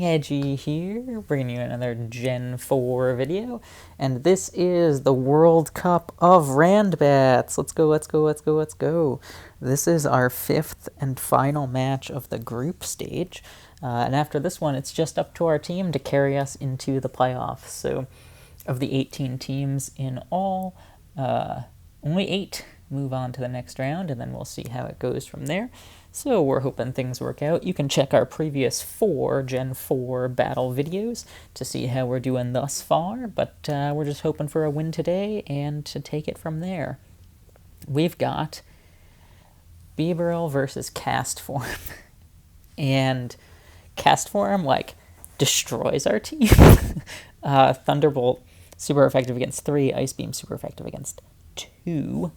Edgy here, bringing you another Gen 4 video, and this is the World Cup of Randbats. Let's go, let's go, let's go, let's go. This is our fifth and final match of the group stage, and after this one, it's just up to our team to carry us into the playoffs. So, of the 18 teams in all, only 8 move on to the next round, and then we'll see how it goes from there. So we're hoping things work out. You can check our previous 4 Gen 4 battle videos to see how we're doing thus far, but we're just hoping for a win today and to take it from there. We've got Beberil versus Castform, and Castform, like, destroys our team. Thunderbolt, super effective against 3, Ice Beam, super effective against 2.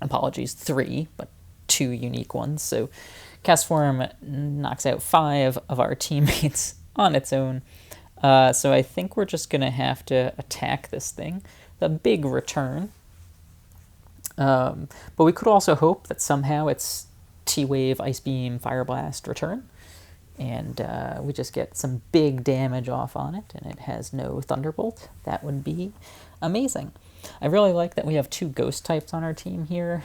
Apologies, 3, but 2 unique ones. So Castform knocks out 5 of our teammates on its own. So I think we're just going to have to attack this thing. The big return. But we could also hope that somehow it's T-Wave, Ice Beam, Fire Blast return. And we just get some big damage off on it, and it has no Thunderbolt. That would be amazing. I really like that we have 2 ghost types on our team here.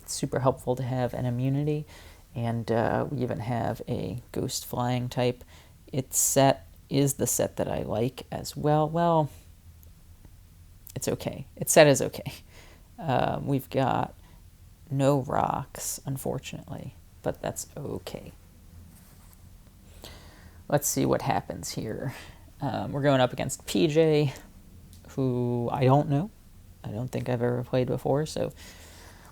It's super helpful to have an immunity, and we even have a ghost flying type. Its set is the set that I like as well. Well, it's okay. Its set is okay. We've got no rocks, unfortunately, but that's okay. Let's see what happens here. We're going up against PJ, who I don't know. I don't think I've ever played before, so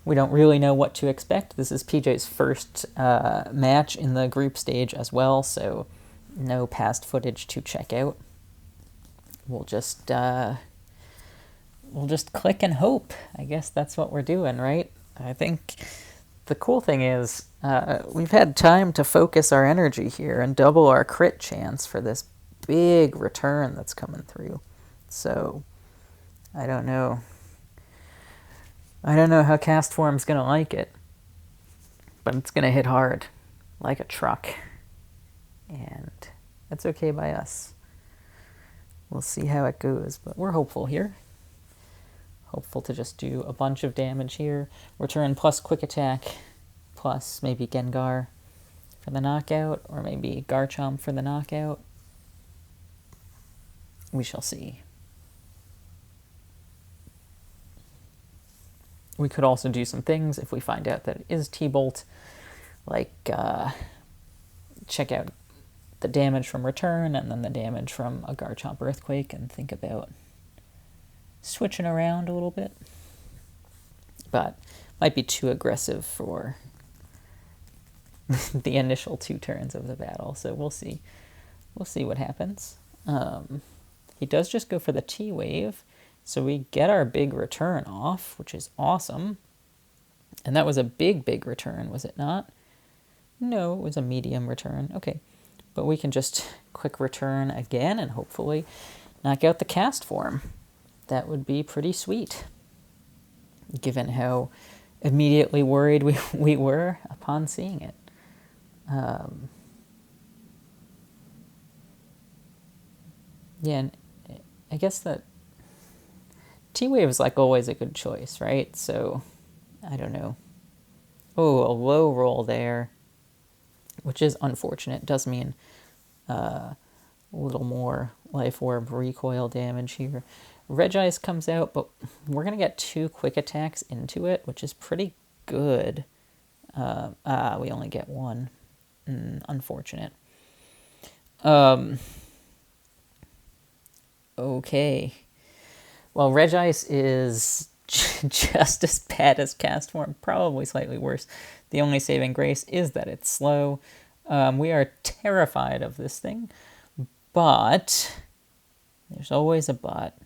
we don't really know what to expect. This is PJ's first match in the group stage as well, so no past footage to check out. We'll just click and hope. I guess that's what we're doing, right? I think the cool thing is we've had time to focus our energy here and double our crit chance for this big return that's coming through. So I don't know. I don't know how Castform's going to like it, but it's going to hit hard, like a truck, and that's okay by us. We'll see how it goes, but we're hopeful here. Hopeful to just do a bunch of damage here. Return plus quick attack, plus maybe Gengar for the knockout, or maybe Garchomp for the knockout. We shall see. We could also do some things if we find out that it is T-Bolt, like check out the damage from return and then the damage from a Garchomp Earthquake and think about switching around a little bit. But might be too aggressive for the initial 2 turns of the battle, so we'll see. We'll see what happens. He does just go for the T-Wave, so we get our big return off, which is awesome. And that was a big, big return, was it not? No, it was a medium return. Okay, but we can just quick return again and hopefully knock out the Castform. That would be pretty sweet, given how immediately worried we were upon seeing it. Yeah, and I guess that T-Wave is like always a good choice, right? So, I don't know. Oh, a low roll there, which is unfortunate. It does mean a little more Life Orb recoil damage here. Regice comes out, but we're going to get 2 quick attacks into it, which is pretty good. We only get 1. Unfortunate. Okay. Well, Regice is just as bad as Castform, probably slightly worse. The only saving grace is that it's slow. We are terrified of this thing, but there's always a but.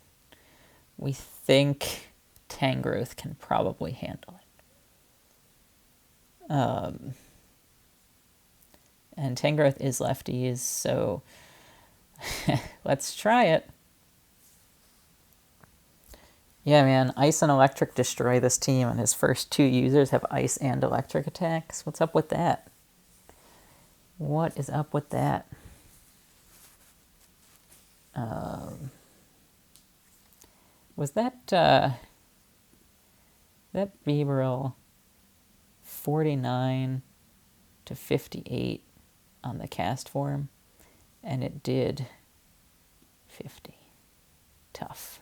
We think Tangrowth can probably handle it. And Tangrowth is lefties, so let's try it. Yeah, man, Ice and Electric destroy this team, and his first 2 users have Ice and Electric attacks. What's up with that? What is up with that? Was that that Beaveril 49 to 58 on the cast form, and it did 50. Tough.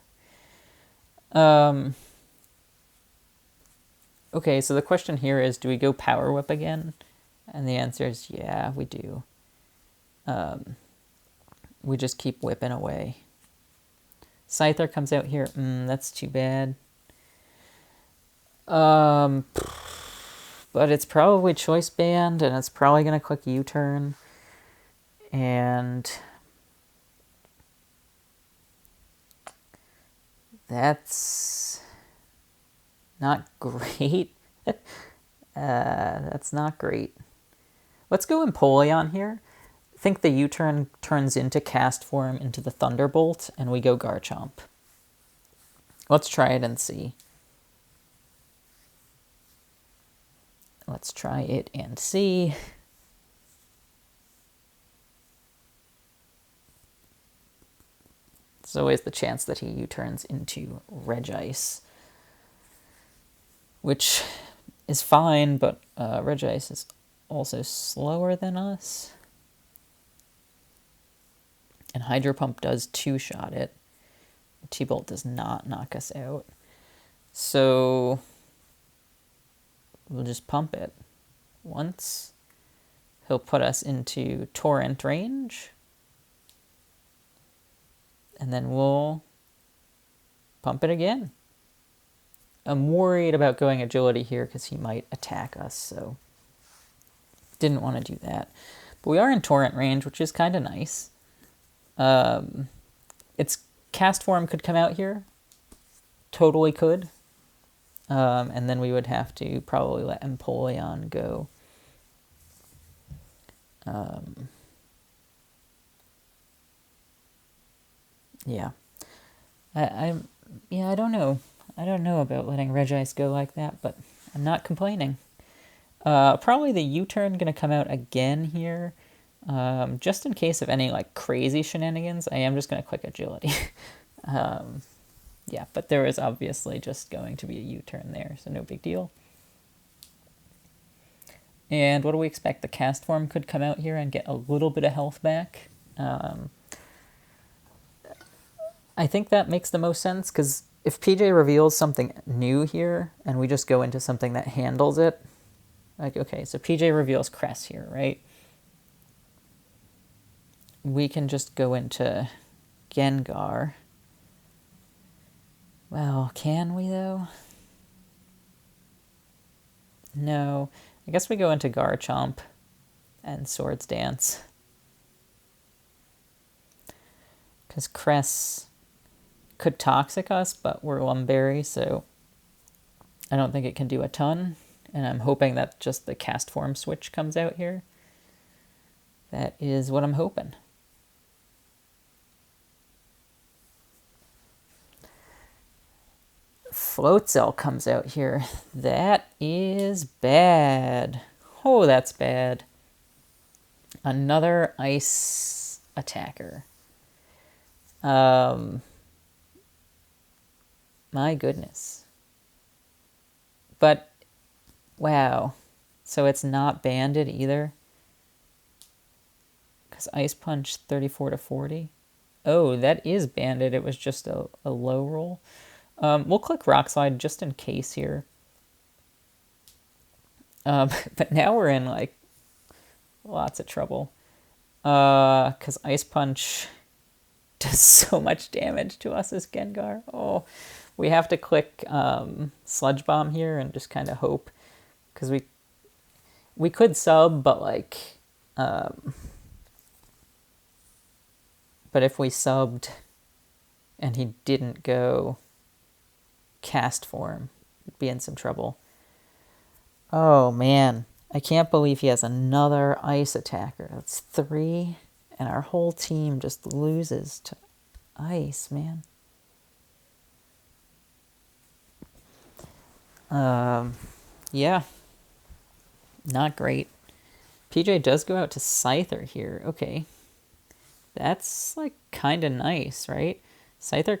Okay, so the question here is, do we go Power Whip again? And the answer is, yeah, we do. We just keep whipping away. Scyther comes out here. That's too bad. But it's probably Choice Band, and it's probably going to click U-turn. And that's not great. That's not great. Let's go Empoleon here. I think the U-turn turns into cast form into the Thunderbolt, and we go Garchomp. Let's try it and see. Let's try it and see. There's always the chance that he U-turns into Regice, which is fine, but Regice is also slower than us. And Hydro Pump does two-shot it. T-Bolt does not knock us out. So we'll just pump it once. He'll put us into Torrent range. And then we'll pump it again. I'm worried about going Agility here because he might attack us, so didn't want to do that. But we are in Torrent range, which is kind of nice. Its cast form could come out here. Totally could. And then we would have to probably let Empoleon go. Yeah. I don't know. I don't know about letting Regice go like that, but I'm not complaining. Probably the U-turn going to come out again here. Just in case of any like crazy shenanigans, I am just going to click Agility. Yeah, but there is obviously just going to be a U-turn there, so no big deal. And what do we expect? The cast form could come out here and get a little bit of health back. I think that makes the most sense, because if PJ reveals something new here, and we just go into something that handles it, like, okay, so PJ reveals Cress here, right? We can just go into Gengar. Well, can we, though? No. I guess we go into Garchomp and Swords Dance. Because Cress could Toxic us, but we're Lumberry, so I don't think it can do a ton. And I'm hoping that just the cast form switch comes out here. That is what I'm hoping. Floatzel comes out here. That is bad. Oh, that's bad. Another ice attacker. My goodness. But, wow. So it's not banded either? Because Ice Punch 34 to 40? Oh, that is banded. It was just a low roll. We'll click Rock Slide just in case here. But now we're in, like, lots of trouble. Because Ice Punch does so much damage to us as Gengar. Oh, we have to click Sludge Bomb here and just kind of hope. Because we could sub, but, like... but if we subbed and he didn't go cast form, we'd be in some trouble. Oh, man. I can't believe he has another ice attacker. That's 3, and our whole team just loses to ice, man. Yeah. Not great. PJ does go out to Scyther here. Okay. That's, like, kind of nice, right? Scyther...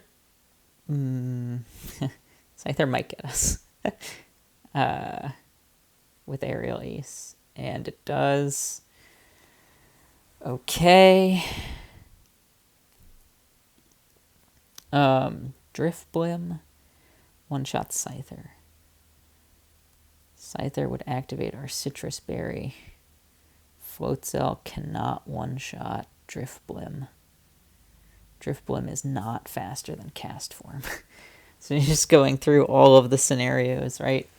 Scyther might get us with Aerial Ace. And it does. Okay. Drift Blim. One-shot Scyther. Scyther would activate our Citrus Berry. Float Cell cannot one-shot Drift Blim. Drift Blim is not faster than Cast Form. So you're just going through all of the scenarios, right?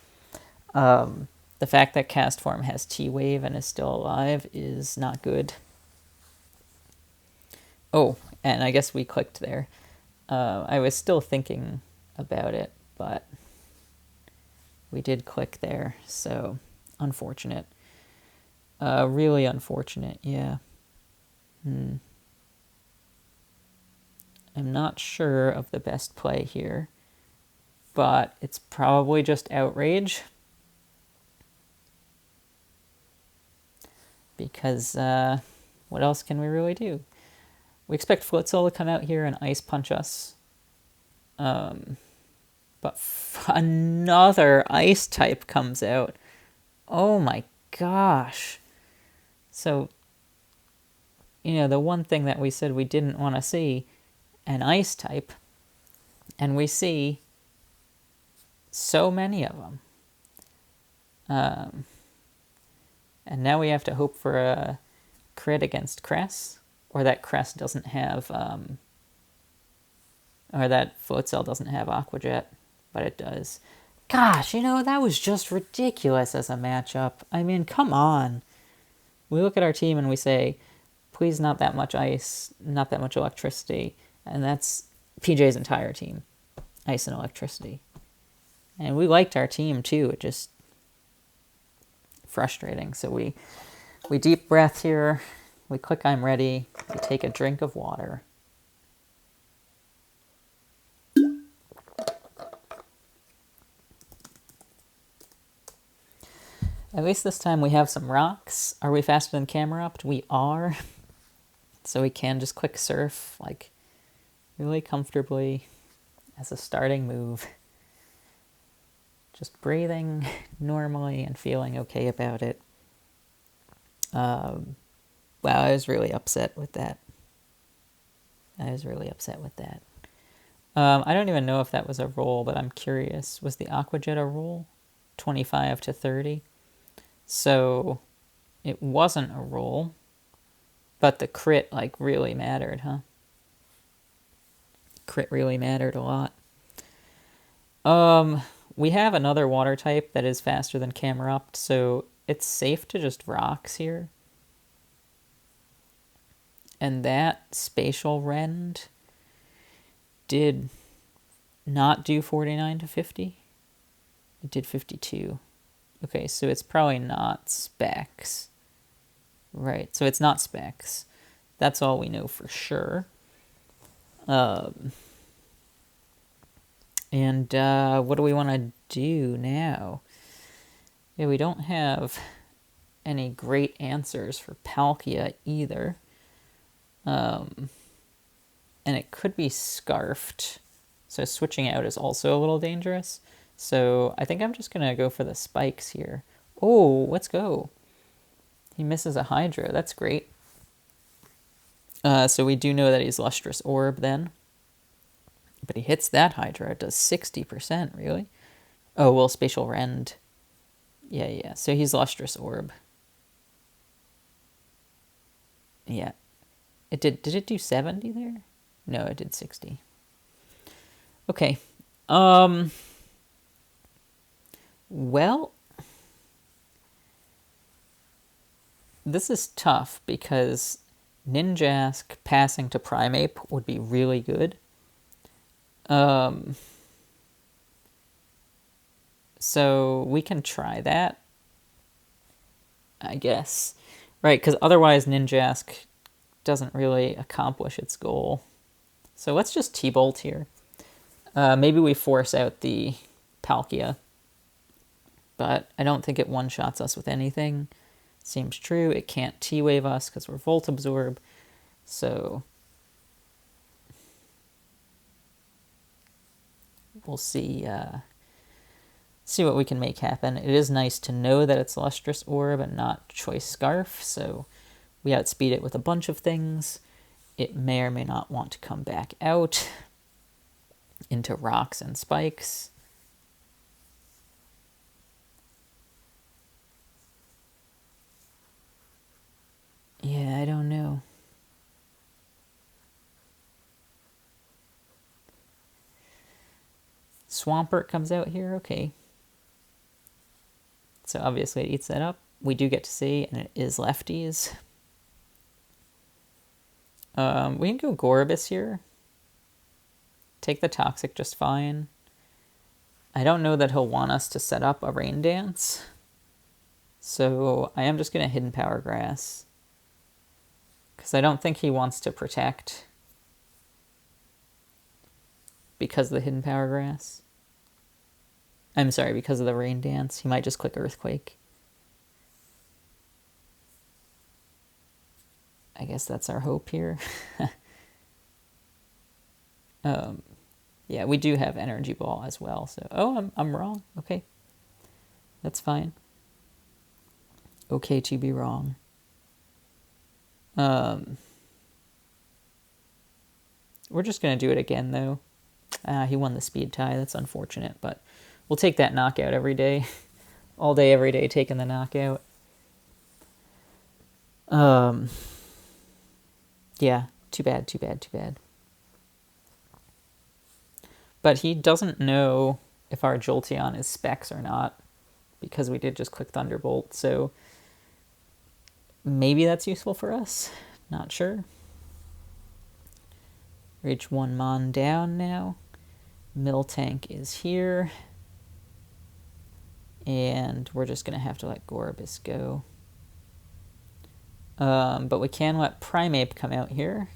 The fact that Cast Form has T-Wave and is still alive is not good. Oh, and I guess we clicked there. I was still thinking about it, but we did click there, so unfortunate. Really unfortunate, yeah. I'm not sure of the best play here, but it's probably just Outrage. Because what else can we really do? We expect Float Cell to come out here and Ice Punch us. But another Ice type comes out. Oh my gosh. So, you know, the one thing that we said we didn't want to see, an Ice type, and we see so many of them. And now we have to hope for a crit against Cress, or that Cress doesn't have, or that Float Cell doesn't have Aqua Jet, but it does. Gosh, you know, that was just ridiculous as a matchup. I mean, come on. We look at our team and we say, please not that much ice, not that much electricity, and that's PJ's entire team, ice and electricity. And we liked our team too, it just frustrating. So we deep breath here, we click I'm ready, we take a drink of water. At least this time we have some rocks. Are we faster than Camerupt? We are. So we can just click Surf, like, really comfortably as a starting move. Just breathing normally and feeling okay about it. Wow, I was really upset with that. I don't even know if that was a roll, but I'm curious. Was the Aqua Jet a roll? 25 to 30? So it wasn't a roll, but the crit, like, really mattered, huh? Crit really mattered a lot. We have another water type that is faster than Camerupt, so it's safe to just Rocks here. And that Spatial Rend did not do 49 to 50. It did 52. Okay, so it's probably not Specs. Right, so it's not Specs. That's all we know for sure. And what do we want to do now? Yeah, we don't have any great answers for Palkia either. And it could be Scarfed. So switching out is also a little dangerous. So I think I'm just going to go for the spikes here. Oh, let's go. He misses a Hydro. That's great. So we do know that he's Lustrous Orb then. But he hits that Hydra. It does 60%, really? Oh, well, Spatial Rend. Yeah. So he's Lustrous Orb. Yeah. Did it do 70 there? No, it did 60. Okay. Well, this is tough because Ninjask passing to Primeape would be really good. So we can try that, I guess. Right, because otherwise Ninjask doesn't really accomplish its goal. So let's just T-Bolt here. Maybe we force out the Palkia. But I don't think it one-shots us with anything. Seems true. It can't T-Wave us because we're Volt Absorb. So we'll see see what we can make happen. It is nice to know that it's Lustrous Orb and not Choice Scarf, so we outspeed it with a bunch of things. It may or may not want to come back out into rocks and spikes. Yeah, I don't know. Swampert comes out here, okay. So obviously it eats that up. We do get to see, and it is lefties. We can go Gorobus here. Take the Toxic just fine. I don't know that he'll want us to set up a Rain Dance. So I am just going to Hidden Power Grass. Because I don't think he wants to protect. Because of the Hidden Power Grass. I'm sorry, because of the Rain Dance. He might just click Earthquake. I guess that's our hope here. Yeah, we do have Energy Ball as well. So, oh, I'm wrong. Okay, that's fine. Okay to be wrong. We're just gonna do it again though. He won the speed tie. That's unfortunate, but we'll take that knockout every day, all day, every day, taking the knockout. Yeah, too bad, too bad, too bad. But he doesn't know if our Jolteon is Specs or not, because we did just click Thunderbolt, so maybe that's useful for us. Not sure. Reach 1 Mon down now. Miltank is here. And we're just going to have to let Gorobus go. But we can let Primeape come out here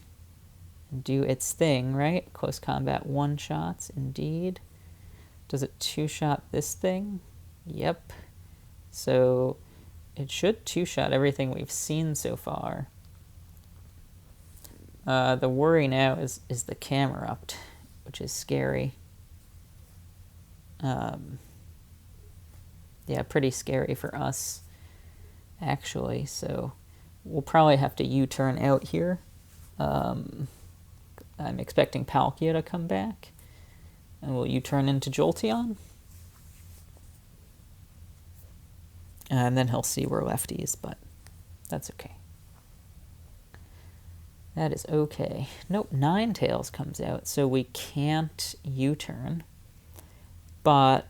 and do its thing, right? Close combat one-shots, indeed. Does it two-shot this thing? Yep. So it should two-shot everything we've seen so far. The worry now is the Camerupt, which is scary. Yeah, pretty scary for us, actually. So we'll probably have to U-turn out here. I'm expecting Palkia to come back. And we'll U-turn into Jolteon. And then he'll see we're lefties, but that's okay. That is okay. Nope, Ninetales comes out, so we can't U-turn. But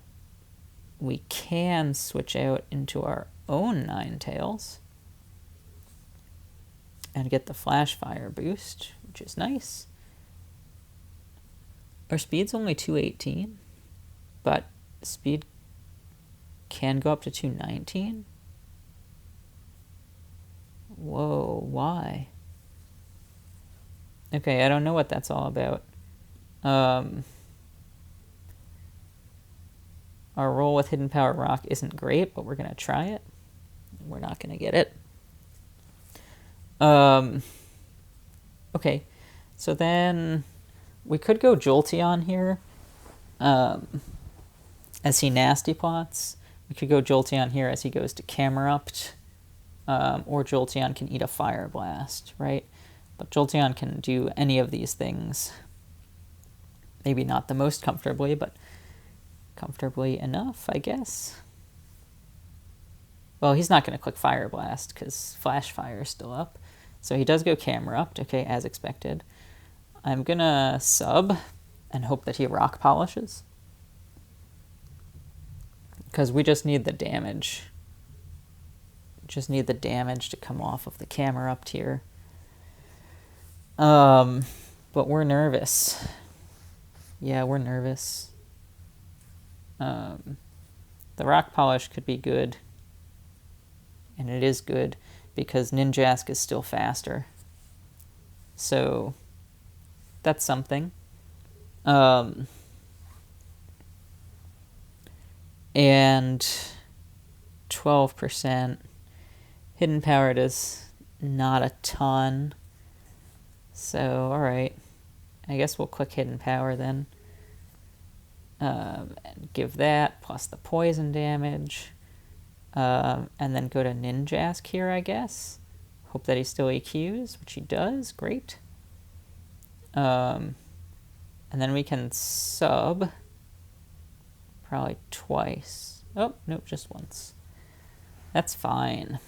we can switch out into our own Ninetales and get the Flash Fire boost, which is nice. Our speed's only 218, but speed can go up to 219. Whoa, why? Okay, I don't know what that's all about. Our roll with Hidden Power Rock isn't great, but we're going to try it. We're not going to get it. Okay, so then we could go Jolteon here. As he Nasty Plots. We could go Jolteon here as he goes to Camerupt. Or Jolteon can eat a Fire Blast, right? But Jolteon can do any of these things. Maybe not the most comfortably, but comfortably enough, I guess. Well, he's not going to click Fire Blast because Flash Fire is still up. So he does go Camerupt, okay, as expected. I'm going to sub and hope that he Rock Polishes. Because we just need the damage. Just need the damage to come off of the Camerupt here. But we're nervous. Yeah, we're nervous. The Rock Polish could be good. And it is good because Ninjask is still faster. So that's something. And 12%. Hidden Power is not a ton. So, alright. I guess we'll click Hidden Power then. And give that, plus the poison damage. And then go to Ninjask here, I guess. Hope that he still EQs, which he does. Great. And then we can sub probably twice. Oh, nope, just once. That's fine.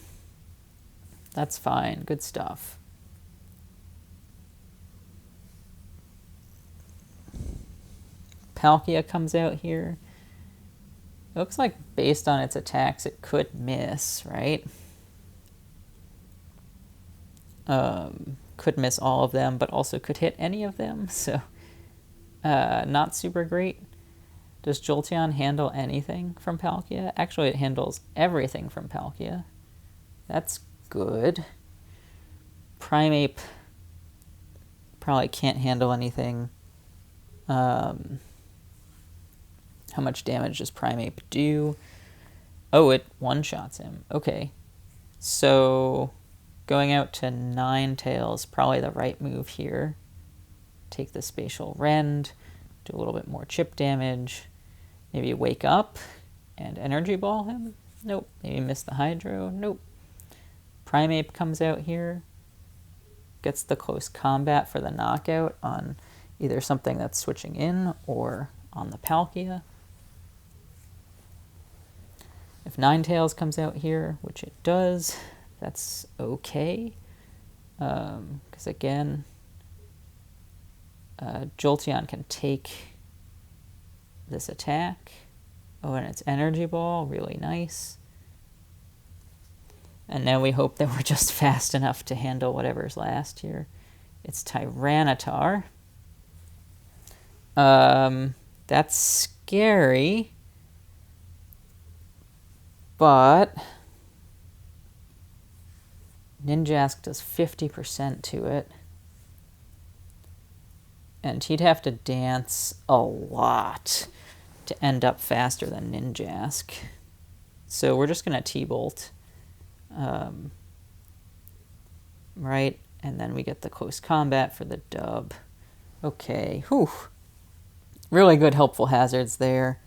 That's fine. Good stuff. Palkia comes out here. It looks like based on its attacks, it could miss, right? Could miss all of them, but also could hit any of them, so not super great. Does Jolteon handle anything from Palkia? Actually, it handles everything from Palkia. That's good. Primeape probably can't handle anything. How much damage does Primeape do? Oh, it one-shots him. Okay. So going out to Ninetales, probably the right move here. Take the Spatial Rend, do a little bit more chip damage. Maybe wake up and Energy Ball him? Nope. Maybe miss the Hydro? Nope. Primeape comes out here. Gets the close combat for the knockout on either something that's switching in or on the Palkia. If Ninetales comes out here, which it does, that's okay. Because again, Jolteon can take this attack. Oh, and it's Energy Ball, really nice. And now we hope that we're just fast enough to handle whatever's last here. It's Tyranitar. That's scary. But Ninjask does 50% to it. And he'd have to dance a lot to end up faster than Ninjask. So we're just going to T-Bolt. Right? And then we get the close combat for the dub. Okay. Whew. Really good helpful hazards there.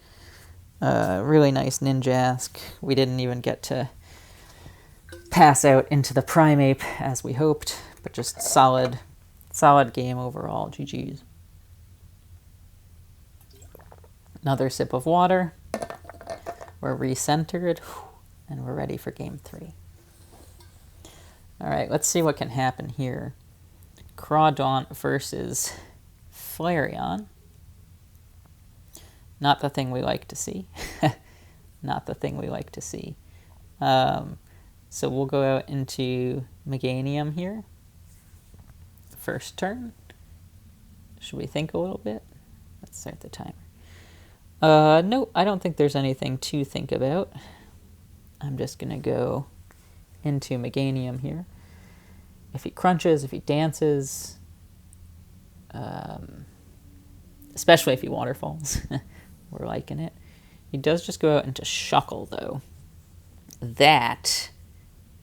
Really nice Ninjask. We didn't even get to pass out into the Primeape as we hoped, but just solid game overall. GG's. Another sip of water. We're recentered, and we're ready for game 3. All right, let's see what can happen here. Crawdaunt versus Flareon. Not the thing we like to see. Not the thing we like to see. So we'll go out into Meganium here. First turn. Should we think a little bit? Let's start the timer. No, I don't think there's anything to think about. I'm just going to go into Meganium here. If he crunches, if he dances, especially if he waterfalls, we're liking it. He does just go out into Shuckle, though. That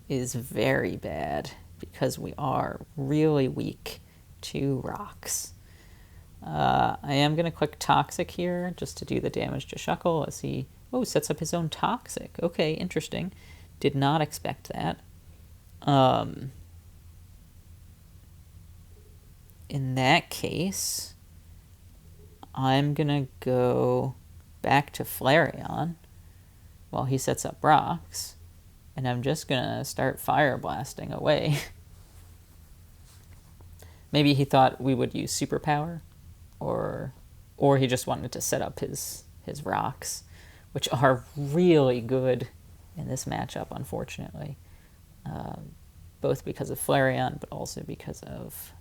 is very bad because we are really weak to rocks. I am going to click Toxic here just to do the damage to Shuckle as he sets up his own Toxic. Okay, interesting. Did not expect that. In that case, I'm going to go back to Flareon while he sets up rocks, and I'm just going to start Fire Blasting away. Maybe he thought we would use Superpower, or he just wanted to set up his rocks, which are really good in this matchup, unfortunately. Both because of Flareon, but also because of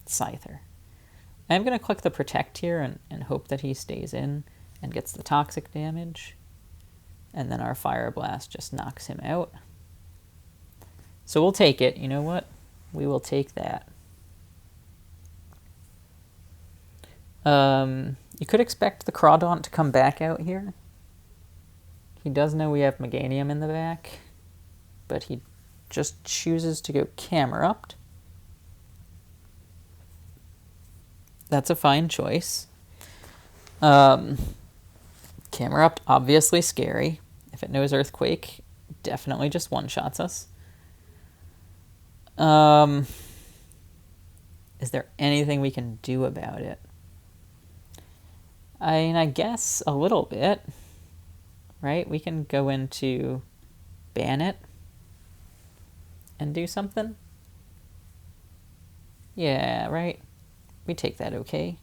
Scyther. I'm going to click the Protect here and hope that he stays in and gets the toxic damage. And then our Fire Blast just knocks him out. So we'll take it. You know what? We will take that. You could expect the Crawdaunt to come back out here. He does know we have Meganium in the back, but he just chooses to go Camerupt. That's a fine choice. Camera Up, obviously scary. If it knows Earthquake, definitely just one-shots us. Is there anything we can do about it? I mean, I guess a little bit, right? We can go into ban it and do something. Yeah, right? We take that okay.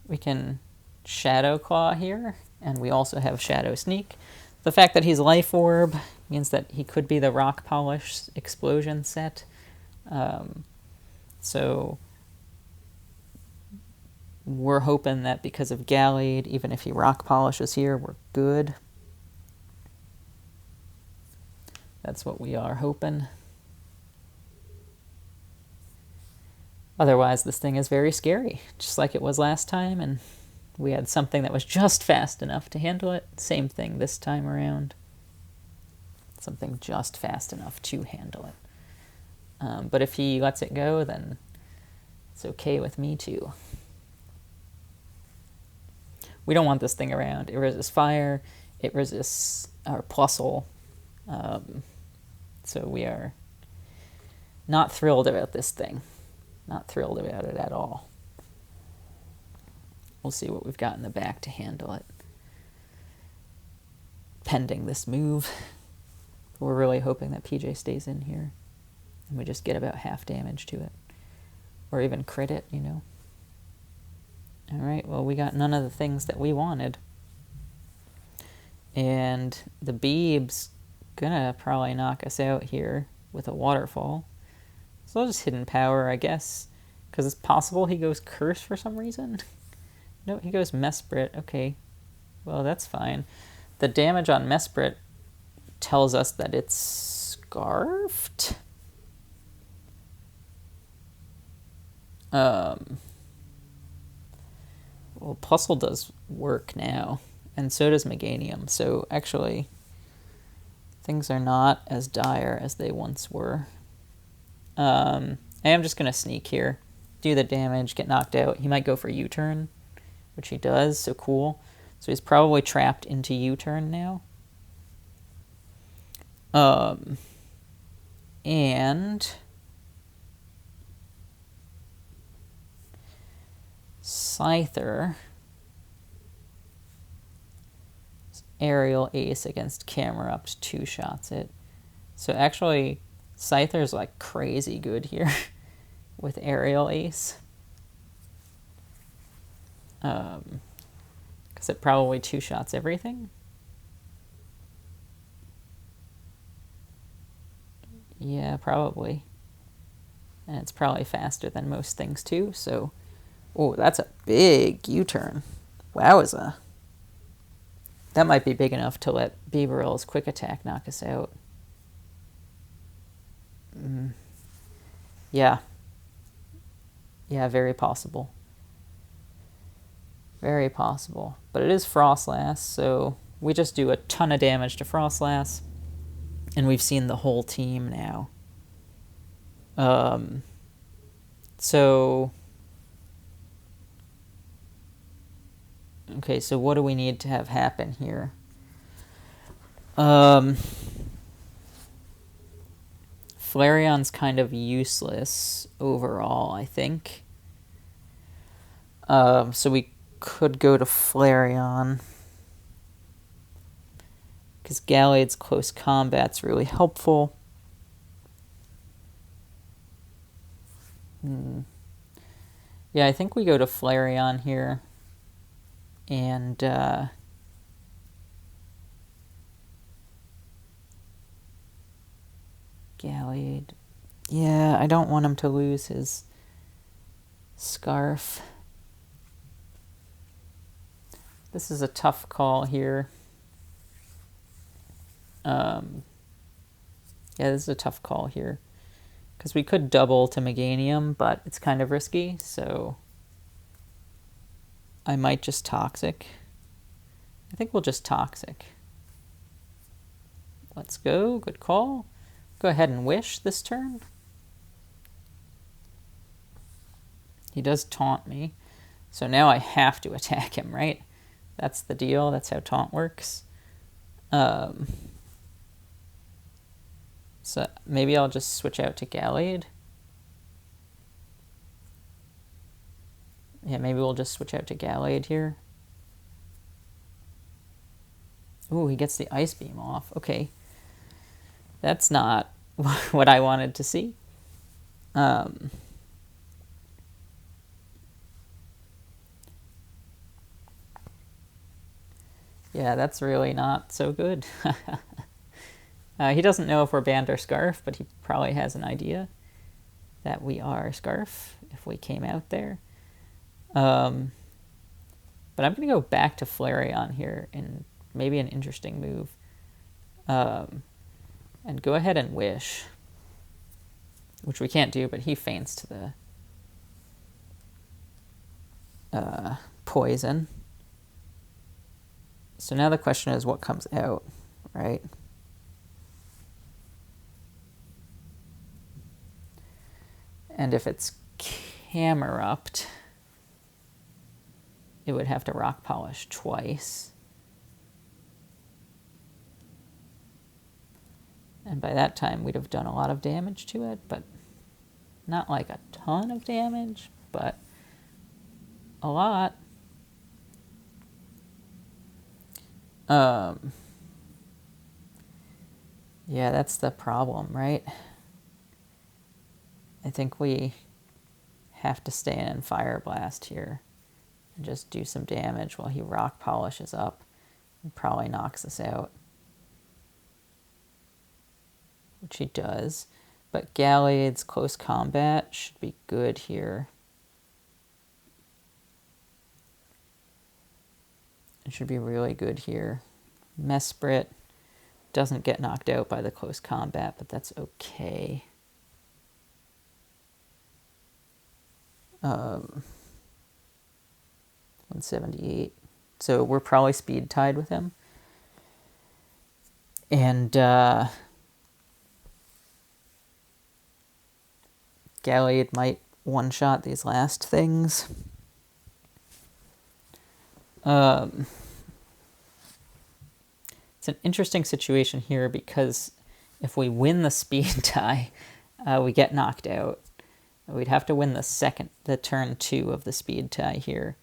We can Shadow Claw here, and we also have Shadow Sneak. The fact that he's Life Orb means that he could be the Rock Polish Explosion set. So we're hoping that because of Gallade, even if he Rock Polishes here, we're good. That's what we are hoping. Otherwise, this thing is very scary, just like it was last time, and we had something that was just fast enough to handle it. Same thing this time around. Something just fast enough to handle it. But if he lets it go, then it's okay with me too. We don't want this thing around. It resists fire. It resists our Plusle. So we are not thrilled about this thing. Not thrilled about it at all. We'll see what we've got in the back to handle it. Pending this move. We're really hoping that PJ stays in here. And we just get about half damage to it. Or even crit it, you know. Alright, well we got none of the things that we wanted. And the Beeb's gonna probably knock us out here with a waterfall. So I'll just Hidden Power, I guess. Because it's possible he goes Curse for some reason. No, he goes Mesprit. Okay. Well, that's fine. The damage on Mesprit tells us that it's Scarfed. Well, Plusle does work now. And so does Meganium. So actually, things are not as dire as they once were. I am just going to sneak here. Do the damage, get knocked out. He might go for U-turn, which he does, so cool. So he's probably trapped into U-turn now. And Scyther, Aerial Ace against Camera Up, 2-shots it. So actually, Scyther's like crazy good here with Aerial Ace. Because it probably 2-shots everything. Yeah, probably. And it's probably faster than most things too, so... Oh, that's a big U-turn. Wowza. That might be big enough to let Beaverill's Quick Attack knock us out. Yeah. Yeah, very possible. Very possible. But it is Frostlass, so we just do a ton of damage to Frostlass. And we've seen the whole team now. So... Okay, so what do we need to have happen here? Flareon's kind of useless overall, I think. So we could go to Flareon. Because Gallade's close combat's really helpful. Yeah, I think we go to Flareon here. And Gallade. Yeah, I don't want him to lose his Scarf. This is a tough call here. Yeah, this is a tough call here. Because we could double to Meganium, but it's kind of risky, so... I might just Toxic. I think we'll just Toxic. Let's go. Good call. Go ahead and Wish this turn. He does taunt me. So now I have to attack him, right? That's the deal. That's how taunt works. So maybe I'll just switch out to Gallade. Yeah, maybe we'll just switch out to Gallade here. Ooh, he gets the Ice Beam off. Okay. That's not what I wanted to see. Yeah, that's really not so good. He doesn't know if we're banned or Scarf, but he probably has an idea that we are Scarf if we came out there. But I'm going to go back to Flareon here in maybe an interesting move. And go ahead and Wish, which we can't do, but he feints to the Poison. So now the question is what comes out, right? And if it's Camerupt, it would have to Rock Polish twice. And by that time, we'd have done a lot of damage to it, but not like a ton of damage, but a lot. Yeah, that's the problem, right? I think we have to stay in Fire Blast here and just do some damage while he Rock Polishes up and probably knocks us out. Which he does. But Gallade's Close Combat should be good here. It should be really good here. Mesprit doesn't get knocked out by the Close Combat, but that's okay. 178. So we're probably speed tied with him. And Gallade might one-shot these last things. It's an interesting situation here because if we win the speed tie, we get knocked out. We'd have to win the turn 2 of the speed tie here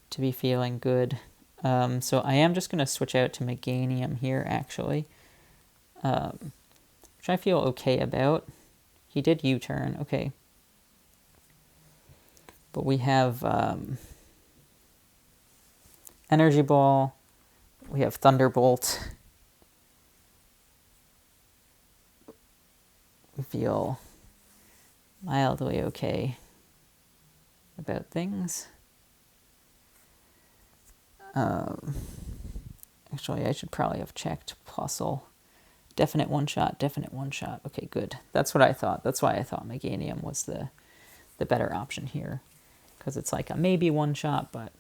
to be feeling good. So I am just going to switch out to Meganium here, actually, which I feel okay about. He did U-turn, okay. But we have Energy Ball, we have Thunderbolt. We feel mildly okay about things. Actually, I should probably have checked Puzzle. Definite one-shot, definite one-shot. Okay, good. That's what I thought. That's why I thought Meganium was the better option here. Because it's like a maybe one-shot, but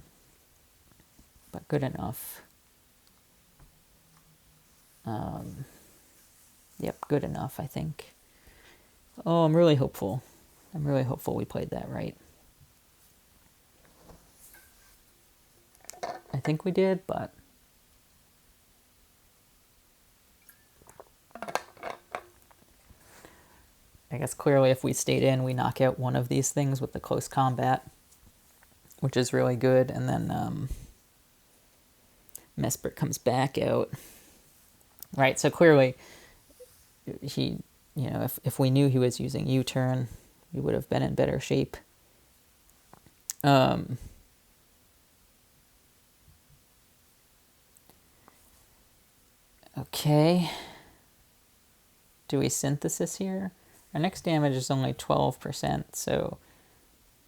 good enough. Yep, good enough, I think. Oh, I'm really hopeful. I'm really hopeful we played that right. I think we did, but I guess clearly if we stayed in, we knock out one of these things with the Close Combat, which is really good, and then Mesprit comes back out. Right, so clearly he, you know, if we knew he was using U-turn, we would have been in better shape. Okay. Do we Synthesis here? Our next damage is only 12%, so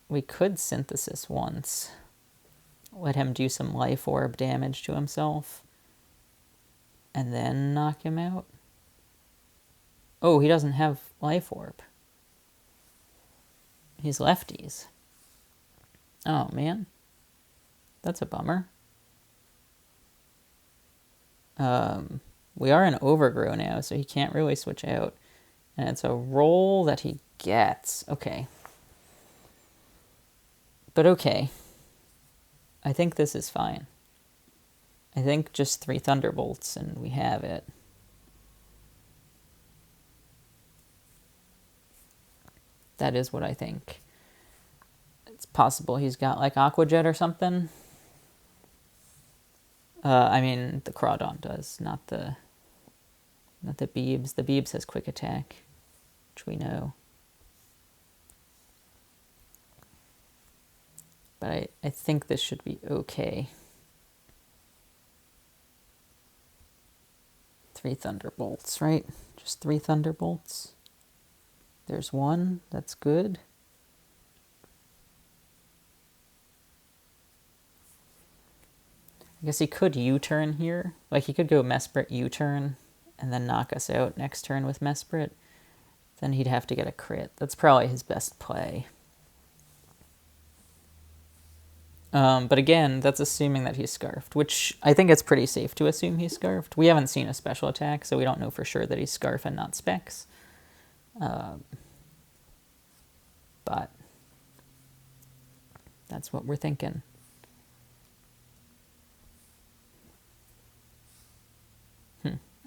we could Synthesis once. Let him do some Life Orb damage to himself. And then knock him out. Oh, he doesn't have Life Orb. He's lefties. Oh, man. That's a bummer. We are in Overgrow now, so he can't really switch out. And it's a roll that he gets. Okay. But okay. I think this is fine. I think just 3 Thunderbolts and we have it. That is what I think. It's possible he's got like Aqua Jet or something. I mean, the Crawdon does, not the Beebs. The Beebs has Quick Attack, which we know. But I think this should be okay. 3 Thunderbolts, right? Just 3 Thunderbolts. There's 1. That's good. I guess he could U-turn here. Like, he could go Mesprit U-turn and then knock us out next turn with Mesprit. Then he'd have to get a crit. That's probably his best play. But again, that's assuming that he's Scarfed, which I think it's pretty safe to assume he's Scarfed. We haven't seen a special attack, so we don't know for sure that he's Scarf and not Specs. But that's what we're thinking.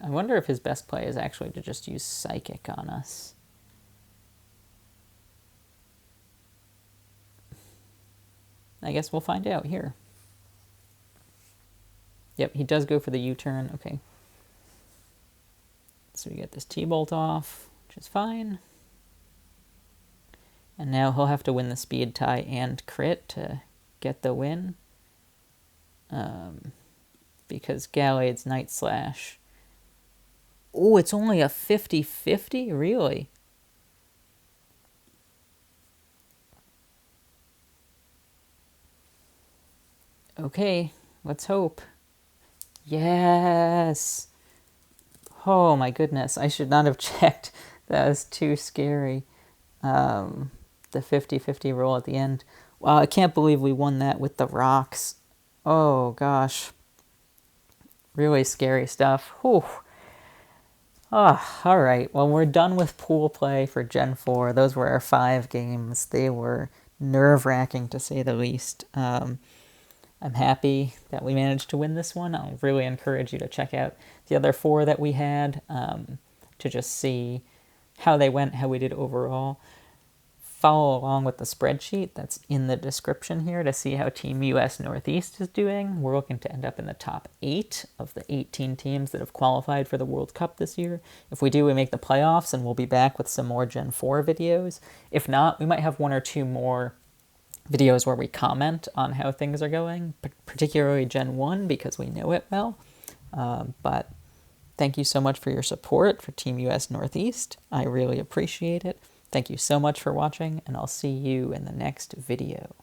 I wonder if his best play is actually to just use Psychic on us. I guess we'll find out here. Yep, he does go for the U-turn. Okay. So we get this T-Bolt off, which is fine. And now he'll have to win the speed tie and crit to get the win. Because Gallade's Night Slash. Oh, it's only a 50-50? Really? Okay, let's hope. Yes! Oh my goodness, I should not have checked. That was too scary. The 50-50 roll at the end. Wow, I can't believe we won that with the rocks. Oh gosh. Really scary stuff. Whew. Oh, alright. Well, we're done with pool play for Gen 4. Those were our 5 games. They were nerve-wracking, to say the least. I'm happy that we managed to win this one. I'll really encourage you to check out the other 4 that we had to just see how they went, how we did overall. Follow along with the spreadsheet that's in the description here to see how Team US Northeast is doing. We're looking to end up in the top 8 of the 18 teams that have qualified for the World Cup this year. If we do, we make the playoffs, and we'll be back with some more Gen 4 videos. If not, we might have 1 or 2 more videos where we comment on how things are going, particularly Gen 1, because we know it well. But thank you so much for your support for Team US Northeast. I really appreciate it. Thank you so much for watching, and I'll see you in the next video.